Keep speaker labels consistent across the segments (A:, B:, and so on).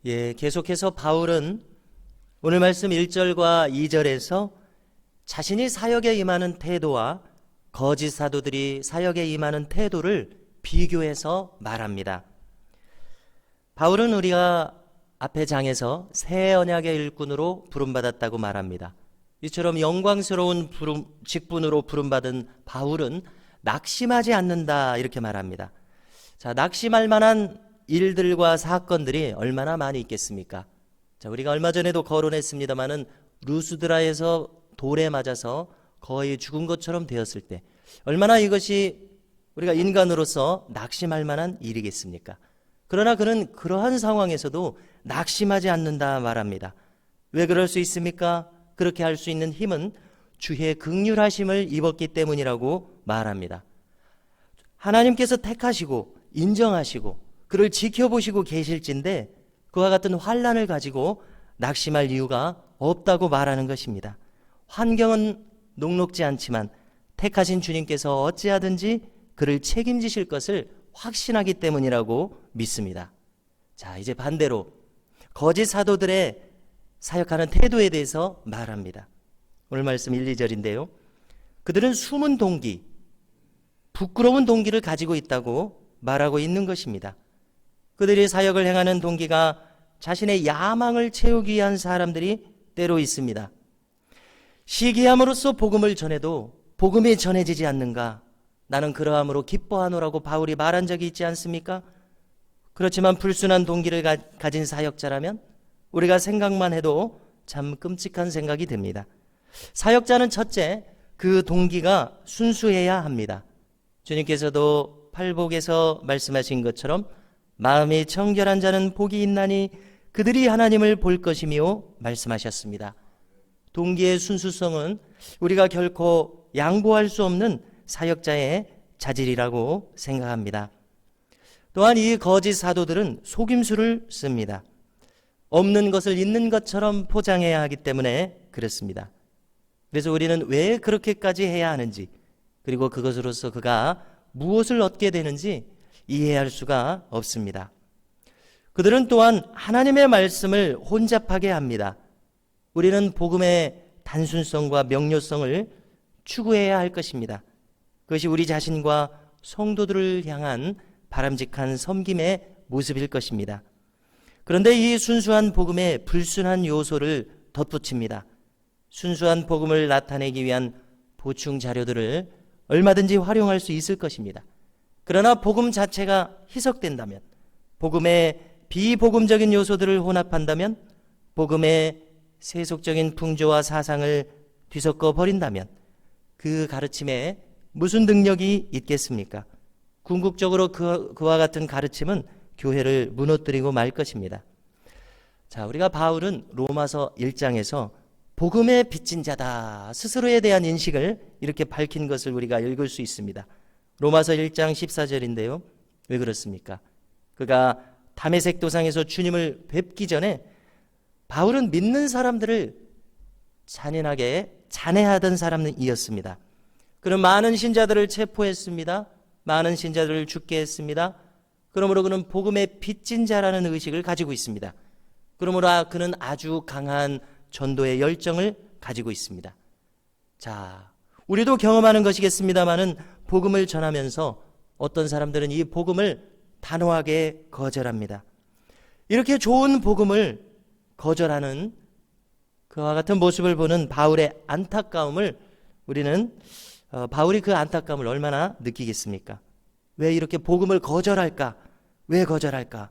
A: 계속해서 바울은 오늘 말씀 1절과 2절에서 자신이 사역에 임하는 태도와 거짓 사도들이 사역에 임하는 태도를 비교해서 말합니다. 바울은 우리가 앞의 장에서 새 언약의 일꾼으로 부름받았다고 말합니다. 이처럼 영광스러운 직분으로 부름받은 바울은 낙심하지 않는다 이렇게 말합니다. 자, 낙심할 만한 일들과 사건들이 얼마나 많이 있겠습니까? 자, 우리가 얼마 전에도 거론했습니다마는 루스드라에서 돌에 맞아서 거의 죽은 것처럼 되었을 때 얼마나 이것이 우리가 인간으로서 낙심할 만한 일이겠습니까? 그러나 그는 그러한 상황에서도 낙심하지 않는다 말합니다. 왜 그럴 수 있습니까? 그렇게 할 수 있는 힘은 주의 긍휼하심을 입었기 때문이라고 말합니다. 하나님께서 택하시고 인정하시고 그를 지켜보시고 계실진데 그와 같은 환난을 가지고 낙심할 이유가 없다고 말하는 것입니다. 환경은 녹록지 않지만 택하신 주님께서 어찌하든지 그를 책임지실 것을 확신하기 때문이라고 믿습니다. 자, 이제 반대로 거짓 사도들의 사역하는 태도에 대해서 말합니다. 오늘 말씀 1, 2절인데요. 그들은 숨은 동기, 부끄러운 동기를 가지고 있다고 말하고 있는 것입니다. 그들이 사역을 행하는 동기가 자신의 야망을 채우기 위한 사람들이 때로 있습니다. 시기함으로써 복음을 전해도 복음이 전해지지 않는가? 나는 그러함으로 기뻐하노라고 바울이 말한 적이 있지 않습니까? 그렇지만 불순한 동기를 가진 사역자라면 우리가 생각만 해도 참 끔찍한 생각이 듭니다. 사역자는 첫째, 그 동기가 순수해야 합니다. 주님께서도 팔복에서 말씀하신 것처럼 마음이 청결한 자는 복이 있나니 그들이 하나님을 볼 것이며 말씀하셨습니다. 동기의 순수성은 우리가 결코 양보할 수 없는 사역자의 자질이라고 생각합니다. 또한 이 거짓 사도들은 속임수를 씁니다. 없는 것을 있는 것처럼 포장해야 하기 때문에 그렇습니다. 그래서 우리는 왜 그렇게까지 해야 하는지, 그리고 그것으로서 그가 무엇을 얻게 되는지 이해할 수가 없습니다. 그들은 또한 하나님의 말씀을 혼잡하게 합니다. 우리는 복음의 단순성과 명료성을 추구해야 할 것입니다. 그것이 우리 자신과 성도들을 향한 바람직한 섬김의 모습일 것입니다. 그런데 이 순수한 복음에 불순한 요소를 덧붙입니다. 순수한 복음을 나타내기 위한 보충 자료들을 얼마든지 활용할 수 있을 것입니다. 그러나 복음 자체가 희석된다면, 복음의 비복음적인 요소들을 혼합한다면, 복음의 세속적인 풍조와 사상을 뒤섞어 버린다면 그 가르침에 무슨 능력이 있겠습니까? 궁극적으로 그와 같은 가르침은 교회를 무너뜨리고 말 것입니다. 자, 우리가 바울은 로마서 1장에서 복음의 빚진 자다 스스로에 대한 인식을 이렇게 밝힌 것을 우리가 읽을 수 있습니다. 로마서 1장 14절인데요. 왜 그렇습니까? 그가 다메섹 도상에서 주님을 뵙기 전에 바울은 믿는 사람들을 잔인하게 잔해하던 사람이었습니다. 그는 많은 신자들을 체포했습니다. 많은 신자들을 죽게 했습니다. 그러므로 그는 복음의 빚진 자라는 의식을 가지고 있습니다. 그러므로 그는 아주 강한 전도의 열정을 가지고 있습니다. 자, 우리도 경험하는 것이겠습니다마는 복음을 전하면서 어떤 사람들은 이 복음을 단호하게 거절합니다. 이렇게 좋은 복음을 거절하는 그와 같은 모습을 보는 바울의 안타까움을 우리는 바울이 그 안타까움을 얼마나 느끼겠습니까? 왜 이렇게 복음을 거절할까? 왜 거절할까?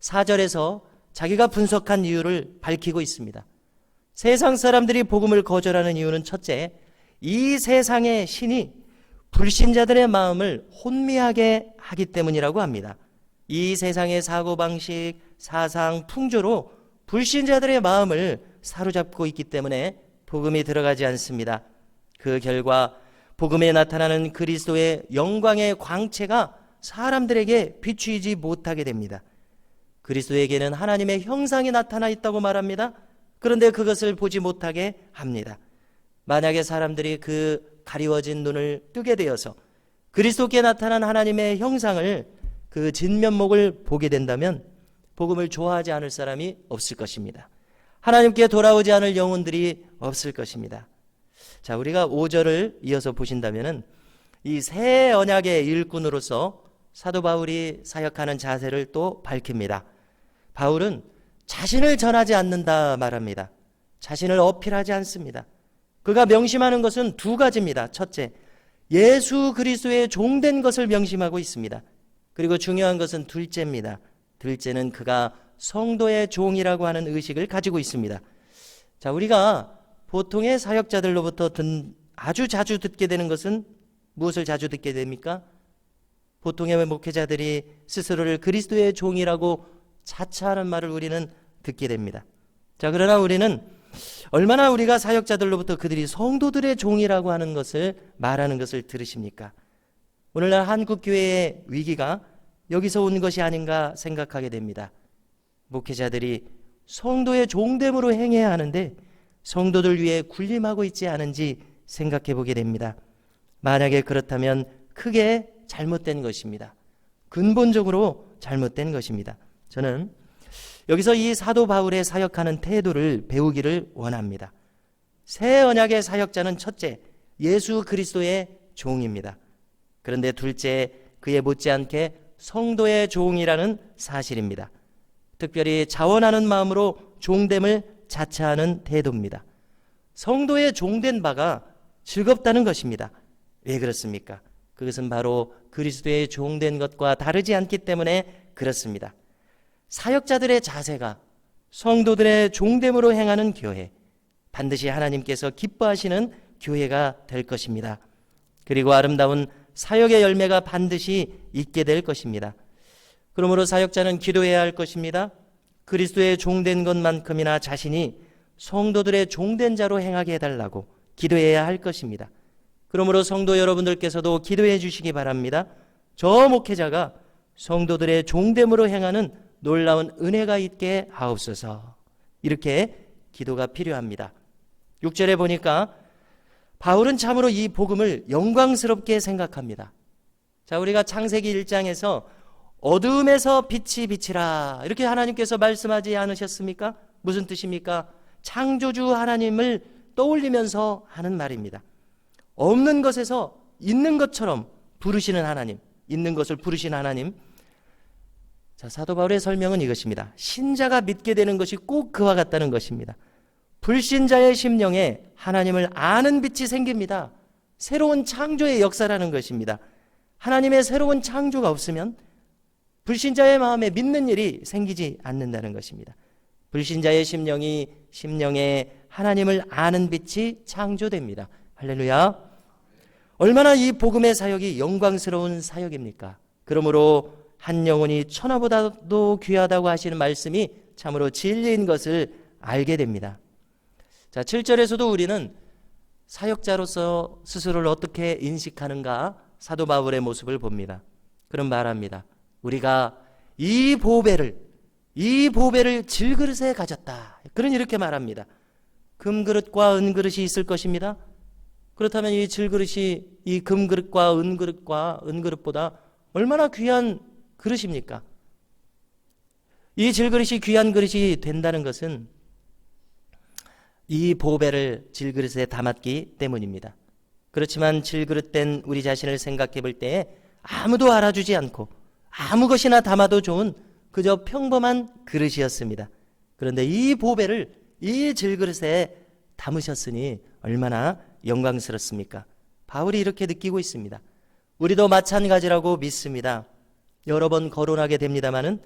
A: 4절에서 자기가 분석한 이유를 밝히고 있습니다. 세상 사람들이 복음을 거절하는 이유는 첫째, 이 세상의 신이 불신자들의 마음을 혼미하게 하기 때문이라고 합니다. 이 세상의 사고방식, 사상, 풍조로 불신자들의 마음을 사로잡고 있기 때문에 복음이 들어가지 않습니다. 그 결과 복음에 나타나는 그리스도의 영광의 광채가 사람들에게 비추이지 못하게 됩니다. 그리스도에게는 하나님의 형상이 나타나 있다고 말합니다. 그런데 그것을 보지 못하게 합니다. 만약에 사람들이 그 가리워진 눈을 뜨게 되어서 그리스도께 나타난 하나님의 형상을, 그 진면목을 보게 된다면 복음을 좋아하지 않을 사람이 없을 것입니다. 하나님께 돌아오지 않을 영혼들이 없을 것입니다. 자, 우리가 5절을 이어서 보신다면은 이 새 언약의 일꾼으로서 사도 바울이 사역하는 자세를 또 밝힙니다. 바울은 자신을 전하지 않는다 말합니다. 자신을 어필하지 않습니다. 그가 명심하는 것은 두 가지입니다. 첫째, 예수 그리스도의 종된 것을 명심하고 있습니다. 그리고 중요한 것은 둘째입니다. 둘째는 그가 성도의 종이라고 하는 의식을 가지고 있습니다. 자, 우리가 보통의 사역자들로부터 아주 자주 듣게 되는 것은 무엇을 자주 듣게 됩니까? 보통의 목회자들이 스스로를 그리스도의 종이라고 자처하는 말을 우리는 듣게 됩니다. 자, 그러나 우리는 얼마나 우리가 사역자들로부터 그들이 성도들의 종이라고 하는 것을 말하는 것을 들으십니까? 오늘날 한국교회의 위기가 여기서 온 것이 아닌가 생각하게 됩니다. 목회자들이 성도의 종됨으로 행해야 하는데 성도들 위해 군림하고 있지 않은지 생각해 보게 됩니다. 만약에 그렇다면 크게 잘못된 것입니다. 근본적으로 잘못된 것입니다. 저는 여기서 이 사도 바울의 사역하는 태도를 배우기를 원합니다. 새 언약의 사역자는 첫째, 예수 그리스도의 종입니다. 그런데 둘째, 그에 못지않게 성도의 종이라는 사실입니다. 특별히 자원하는 마음으로 종됨을 자처하는 태도입니다. 성도의 종된 바가 즐겁다는 것입니다. 왜 그렇습니까? 그것은 바로 그리스도의 종된 것과 다르지 않기 때문에 그렇습니다. 사역자들의 자세가 성도들의 종됨으로 행하는 교회, 반드시 하나님께서 기뻐하시는 교회가 될 것입니다. 그리고 아름다운 사역의 열매가 반드시 있게 될 것입니다. 그러므로 사역자는 기도해야 할 것입니다. 그리스도의 종된 것만큼이나 자신이 성도들의 종된 자로 행하게 해달라고 기도해야 할 것입니다. 그러므로 성도 여러분들께서도 기도해 주시기 바랍니다. 저 목회자가 성도들의 종됨으로 행하는 놀라운 은혜가 있게 하옵소서. 이렇게 기도가 필요합니다. 6절에 보니까 바울은 참으로 이 복음을 영광스럽게 생각합니다. 자, 우리가 창세기 1장에서 어두움에서 빛이 비치라 이렇게 하나님께서 말씀하지 않으셨습니까? 무슨 뜻입니까? 창조주 하나님을 떠올리면서 하는 말입니다. 없는 것에서 있는 것처럼 부르시는 하나님, 있는 것을 부르시는 하나님. 자, 사도 바울의 설명은 이것입니다. 신자가 믿게 되는 것이 꼭 그와 같다는 것입니다. 불신자의 심령에 하나님을 아는 빛이 생깁니다. 새로운 창조의 역사라는 것입니다. 하나님의 새로운 창조가 없으면 불신자의 마음에 믿는 일이 생기지 않는다는 것입니다. 불신자의 심령에 하나님을 아는 빛이 창조됩니다. 할렐루야. 얼마나 이 복음의 사역이 영광스러운 사역입니까? 그러므로 한 영혼이 천하보다도 귀하다고 하시는 말씀이 참으로 진리인 것을 알게 됩니다. 자, 7절에서도 우리는 사역자로서 스스로를 어떻게 인식하는가 사도 바울의 모습을 봅니다. 그런 말합니다. 우리가 이 보배를 질그릇에 가졌다. 그런 이렇게 말합니다. 금그릇과 은그릇이 있을 것입니다. 그렇다면 이 질그릇이 이 금그릇과 은그릇보다 얼마나 귀한 그릇입니까? 이 질그릇이 귀한 그릇이 된다는 것은 이 보배를 질그릇에 담았기 때문입니다. 그렇지만 질그릇된 우리 자신을 생각해 볼 때에 아무도 알아주지 않고 아무 것이나 담아도 좋은 그저 평범한 그릇이었습니다. 그런데 이 보배를 이 질그릇에 담으셨으니 얼마나 영광스럽습니까? 바울이 이렇게 느끼고 있습니다. 우리도 마찬가지라고 믿습니다. 여러 번 거론하게 됩니다마는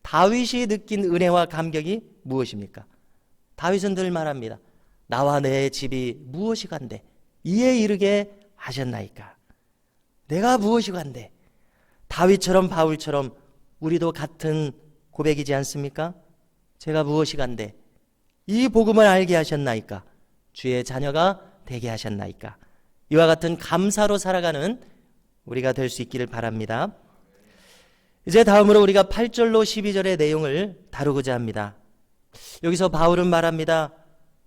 A: 다윗이 느낀 은혜와 감격이 무엇입니까? 다윗은 늘 말합니다. 나와 내 집이 무엇이 간데 이에 이르게 하셨나이까? 내가 무엇이 간데? 다윗처럼 바울처럼 우리도 같은 고백이지 않습니까? 제가 무엇이 간데 이 복음을 알게 하셨나이까? 주의 자녀가 되게 하셨나이까? 이와 같은 감사로 살아가는 우리가 될 수 있기를 바랍니다. 이제 다음으로 우리가 8절로 12절의 내용을 다루고자 합니다. 여기서 바울은 말합니다.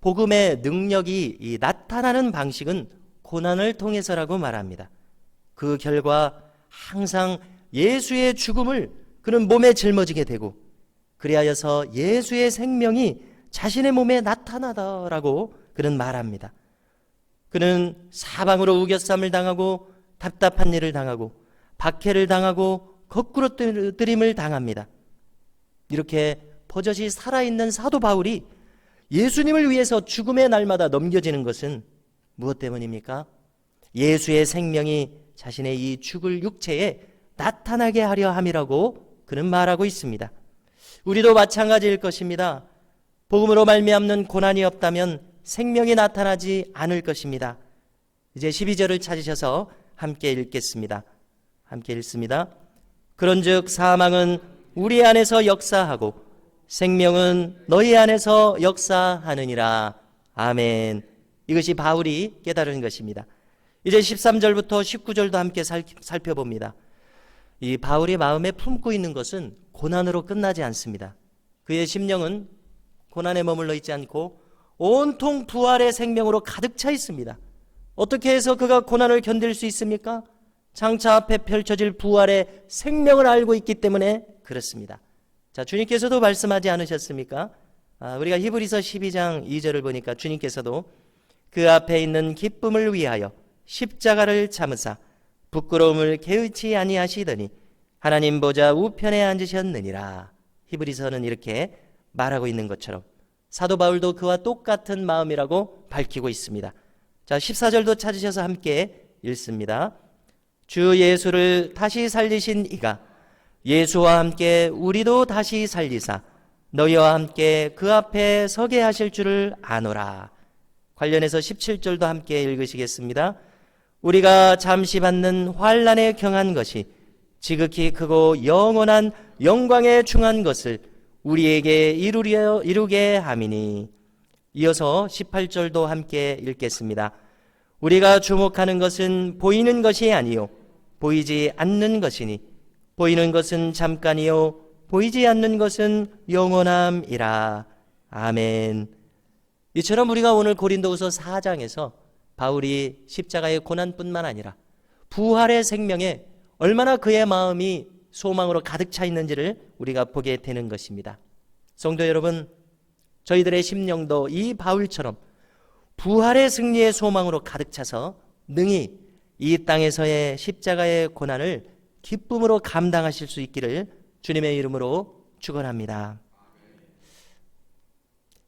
A: 복음의 능력이 나타나는 방식은 고난을 통해서라고 말합니다. 그 결과 항상 예수의 죽음을 그는 몸에 짊어지게 되고 그리하여서 예수의 생명이 자신의 몸에 나타나더라고 그는 말합니다. 그는 사방으로 우겨쌈을 당하고 답답한 일을 당하고 박해를 당하고 거꾸로 뜨림을 당합니다. 이렇게 버젓이 살아있는 사도 바울이 예수님을 위해서 죽음의 날마다 넘겨지는 것은 무엇 때문입니까? 예수의 생명이 자신의 이 죽을 육체에 나타나게 하려 함이라고 그는 말하고 있습니다. 우리도 마찬가지일 것입니다. 복음으로 말미암는 고난이 없다면 생명이 나타나지 않을 것입니다. 이제 12절을 찾으셔서 함께 읽겠습니다. 함께 읽습니다. 그런즉 사망은 우리 안에서 역사하고 생명은 너희 안에서 역사하느니라. 아멘. 이것이 바울이 깨달은 것입니다. 이제 13절부터 19절도 함께 살펴봅니다. 이 바울이 마음에 품고 있는 것은 고난으로 끝나지 않습니다. 그의 심령은 고난에 머물러 있지 않고 온통 부활의 생명으로 가득 차 있습니다. 어떻게 해서 그가 고난을 견딜 수 있습니까? 장차 앞에 펼쳐질 부활의 생명을 알고 있기 때문에 그렇습니다. 자, 주님께서도 말씀하지 않으셨습니까? 우리가 히브리서 12장 2절을 보니까 주님께서도 그 앞에 있는 기쁨을 위하여 십자가를 참으사 부끄러움을 개의치 아니하시더니 하나님 보좌 우편에 앉으셨느니라. 히브리서는 이렇게 말하고 있는 것처럼 사도 바울도 그와 똑같은 마음이라고 밝히고 있습니다. 자, 14절도 찾으셔서 함께 읽습니다. 주 예수를 다시 살리신 이가 예수와 함께 우리도 다시 살리사 너희와 함께 그 앞에 서게 하실 줄을 아노라. 관련해서 17절도 함께 읽으시겠습니다. 우리가 잠시 받는 환난에 경한 것이 지극히 크고 영원한 영광에 중한 것을 우리에게 이루게 함이니. 이어서 18절도 함께 읽겠습니다. 우리가 주목하는 것은 보이는 것이 아니요 보이지 않는 것이니 보이는 것은 잠깐이요 보이지 않는 것은 영원함이라. 아멘. 이처럼 우리가 오늘 고린도후서 4장에서 바울이 십자가의 고난뿐만 아니라 부활의 생명에 얼마나 그의 마음이 소망으로 가득 차 있는지를 우리가 보게 되는 것입니다. 성도 여러분, 저희들의 심령도 이 바울처럼 부활의 승리의 소망으로 가득 차서 능히 이 땅에서의 십자가의 고난을 기쁨으로 감당하실 수 있기를 주님의 이름으로 축원합니다.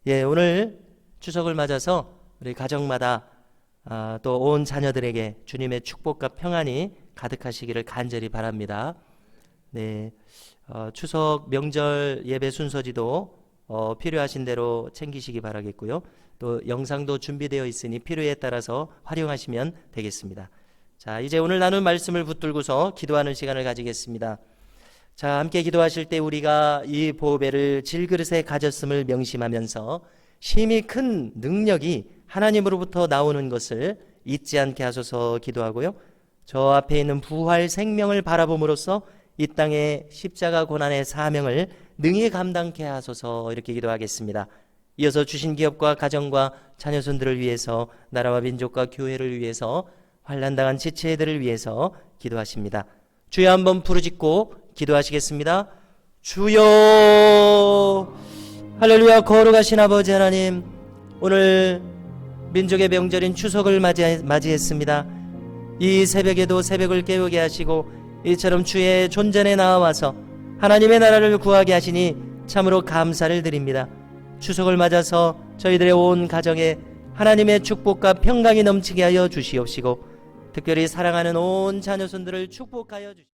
A: 예, 오늘 추석을 맞아서 우리 가정마다 또 온 자녀들에게 주님의 축복과 평안이 가득하시기를 간절히 바랍니다. 네, 추석 명절 예배 순서지도 필요하신 대로 챙기시기 바라겠고요. 또 영상도 준비되어 있으니 필요에 따라서 활용하시면 되겠습니다. 자, 이제 오늘 나눈 말씀을 붙들고서 기도하는 시간을 가지겠습니다. 자, 함께 기도하실 때 우리가 이 보배를 질그릇에 가졌음을 명심하면서 심히 큰 능력이 하나님으로부터 나오는 것을 잊지 않게 하소서 기도하고요. 저 앞에 있는 부활 생명을 바라봄으로써 이 땅의 십자가 고난의 사명을 능히 감당케 하소서 이렇게 기도하겠습니다. 이어서 주신 기업과 가정과 자녀손들을 위해서 나라와 민족과 교회를 위해서 환난당한 지체들을 위해서 기도하십니다. 주여 한번 부르짖고 기도하시겠습니다. 주여. 할렐루야. 거룩하신 아버지 하나님, 오늘 민족의 명절인 추석을 맞이했습니다. 이 새벽에도 새벽을 깨우게 하시고 이처럼 주의 존전에 나와서 하나님의 나라를 구하게 하시니 참으로 감사를 드립니다. 추석을 맞아서 저희들의 온 가정에 하나님의 축복과 평강이 넘치게 하여 주시옵시고 특별히 사랑하는 온 자녀손들을 축복하여 주시옵소서.